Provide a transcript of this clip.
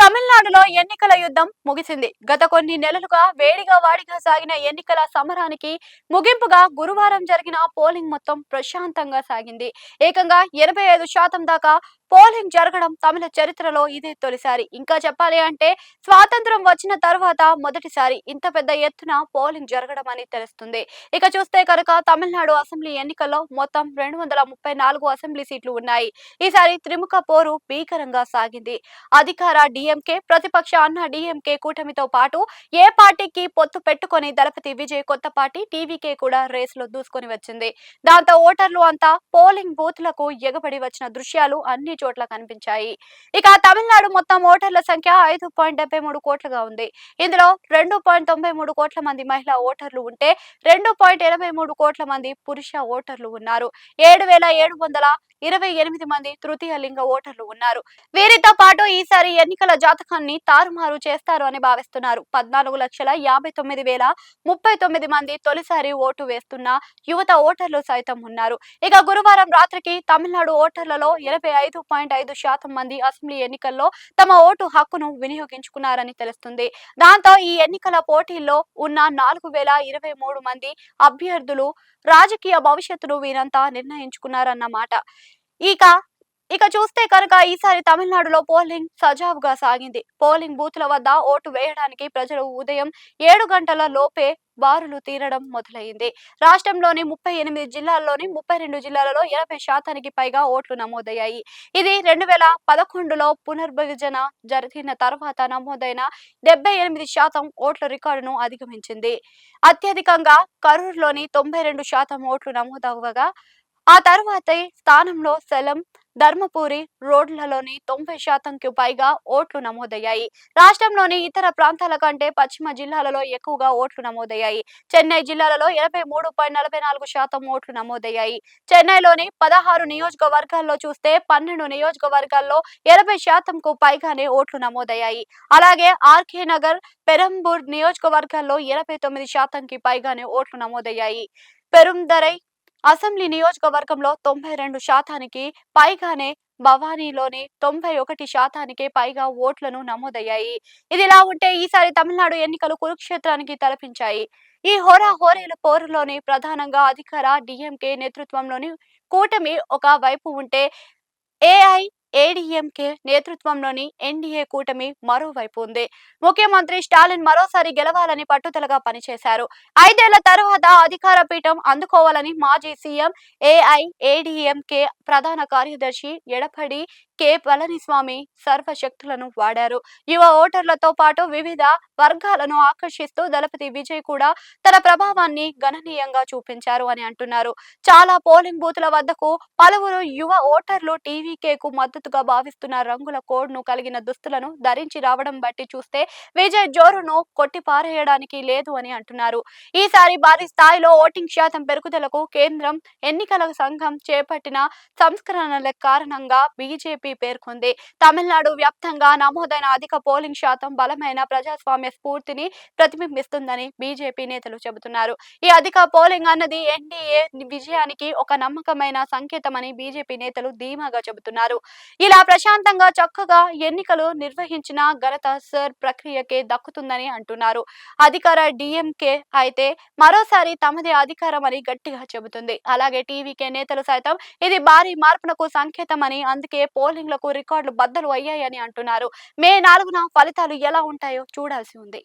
తమిళనాడులో ఎన్నికల యుద్ధం ముగిసింది. గత కొన్ని నెలలుగా వేడిగా వాడిగా సాగిన ఎన్నికల సమరానికి ముగింపుగా గురువారం జరిగిన పోలింగ్ మొత్తం ప్రశాంతంగా సాగింది. ఏకంగా 85% దాకా పోలింగ్ జరగడం తమిళ చరిత్రలో ఇదే తొలిసారి. ఇంకా చెప్పాలి అంటే స్వాతంత్రం వచ్చిన తర్వాత మొదటిసారి ఇంత పెద్ద ఎత్తున పోలింగ్ జరగడం అని తెలుస్తుంది. ఇక చూస్తే కనుక తమిళనాడు అసెంబ్లీ ఎన్నికల్లో మొత్తం 234 అసెంబ్లీ సీట్లు ఉన్నాయి. ఈసారి త్రిముఖ పోరు భీకరంగా సాగింది. అధికార డిఎంకే, ప్రతిపక్ష అన్నా డిఎంకే కూటమితో పాటు ఏ పార్టీకి పొత్తు పెట్టుకొని దళపతి విజయ్ కొత్త పార్టీ టీవీకే కూడా రేసులో దూసుకొని వచ్చింది. దాంతో ఓటర్లు అంతా పోలింగ్ బూత్లకు ఎగబడి వచ్చిన దృశ్యాలు అన్ని చోట్ల కనిపించాయి. ఇక తమిళనాడు మొత్తం ఓటర్ల సంఖ్య 5.73 కోట్లుగా ఉంది. ఇందులో 2.93 కోట్ల మంది మహిళా ఓటర్లు ఉంటే 2.83 కోట్ల మంది పురుష ఓటర్లు ఉన్నారు. 7,728 మంది తృతీయ లింగ ఓటర్లు ఉన్నారు. వీరితో పాటు ఈసారి ఎన్నికల జాతకాన్ని తారుమారు చేస్తారు అని భావిస్తున్నారు. 14,59,039 మంది తొలిసారి ఓటు వేస్తున్న యువత ఓటర్లు సైతం ఉన్నారు. ఇక గురువారం రాత్రికి తమిళనాడు ఓటర్లలో 85.5% మంది అసెంబ్లీ ఎన్నికల్లో తమ ఓటు హక్కును వినియోగించుకున్నారని తెలుస్తుంది. దాంతో ఈ ఎన్నికల పోటీల్లో ఉన్న 4,023 మంది అభ్యర్థులు రాజకీయ భవిష్యత్తును వీరంతా నిర్ణయించుకున్నారన్నమాట. ఇక ఇక చూస్తే కనుక ఈసారి తమిళనాడులో పోలింగ్ సజావుగా సాగింది. పోలింగ్ బూత్ల వద్ద ఓటు వేయడానికి ప్రజలు ఉదయం 7 గంటల లోపే బారులు తీరడం మొదలైంది. రాష్ట్రంలోని 38 జిల్లాల్లోని 32 జిల్లాలలో 80% పైగా ఓట్లు నమోదయ్యాయి. ఇది 2011లో పునర్విభజన జరిగిన తర్వాత నమోదైన 78% ఓట్ల రికార్డును అధిగమించింది. అత్యధికంగా కరూరులోని 92% ఓట్లు నమోదవ్వగా ఆ తర్వాతి స్థానంలో సేలం, ధర్మపురి రోడ్లలోని 90%కు పైగా ఓట్లు నమోదయ్యాయి. రాష్ట్రంలోని ఇతర ప్రాంతాల కంటే పశ్చిమ జిల్లాలలో ఎక్కువగా ఓట్లు నమోదయ్యాయి. చెన్నై జిల్లాలో 83.44% ఓట్లు నమోదయ్యాయి. చెన్నైలోని 16 నియోజకవర్గాల్లో చూస్తే 12 నియోజకవర్గాల్లో 80%కు పైగానే ఓట్లు నమోదయ్యాయి. అలాగే ఆర్కే నగర్, పెరంబూర్ నియోజకవర్గాల్లో 89%కి పైగానే ఓట్లు నమోదయ్యాయి. పెరుందరై అసెంబ్లీ నియోజకవర్గంలో 92%కి పైగానే, భవానీలోని 91%కి పైగా ఓట్లను నమోదయ్యాయి. ఇదిలా ఉంటే ఈసారి తమిళనాడు ఎన్నికలు కురుక్షేత్రానికి తలపించాయి. ఈ హోరాహోరీల పోరులోని ప్రధానంగా అధికార డిఎంకే నేతృత్వంలోని కూటమి ఒక వైపు ఉంటే ఏఐఏడీఎంకే నేతృత్వంలోని ఎన్డీఏ కూటమి మరోవైపు ఉంది. ముఖ్యమంత్రి స్టాలిన్ మరోసారి గెలవాలని పట్టుదలగా పనిచేశారు. 5 ఏళ్ల తర్వాత అధికార పీఠం అందుకోవాలని మాజీ సీఎం, ఏఐఏడీఎంకే ప్రధాన కార్యదర్శి ఎడప్పాడి కె పళనిస్వామి సర్వశక్తులను వాడారు. యువ ఓటర్లతో పాటు వివిధ వర్గాలను ఆకర్షిస్తూ దళపతి విజయ్ కూడా తన ప్రభావాన్ని గణనీయంగా చూపించారు అని అంటున్నారు. చాలా పోలింగ్ బూత్ల వద్దకు పలువురు యువ ఓటర్లు టీవీకేకు మద్దతుగా భావిస్తున్న రంగుల కోడ్ ను కలిగిన దుస్తులను ధరించి రావడం బట్టి చూస్తే విజయ్ జోరును కొట్టిపారేయడానికి లేదు అని అంటున్నారు. ఈసారి భారీ స్థాయిలో ఓటింగ్ శాతం పెరుగుదలకు కేంద్రం ఎన్నికల సంఘం చేపట్టిన సంస్కరణల కారణంగా బీజేపీ పేర్కొంది. తమిళనాడు వ్యాప్తంగా నమోదైన అధిక పోలింగ్ శాతం బలమైన ప్రజాస్వామ్య స్ఫూర్తిని ప్రతిబింబిస్తుందని బీజేపీ నేతలు చెబుతున్నారు. ఈ అధిక పోలింగ్ అన్నది ఎన్డీఏ విజయానికి ఒక నమ్మకమైన సంకేతమని బీజేపీ నేతలు ధీమాగా చెబుతున్నారు. ఇలా ప్రశాంతంగా చక్కగా ఎన్నికలు నిర్వహించిన ఘనత సర్ ప్రక్రియకే దక్కుతుందని అంటున్నారు. అధికార డిఎంకే అయితే మరోసారి తమదే అధికారం అని గట్టిగా చెబుతుంది. అలాగే టీవీకే నేతలు సైతం ఇది భారీ మార్పునకు సంకేతమని, అందుకే పోలింగ్లకు రికార్డులు బద్దలు అయ్యాయని అంటున్నారు. మే 4న ఫలితాలు ఎలా ఉంటాయో చూడాల్సి ఉంది.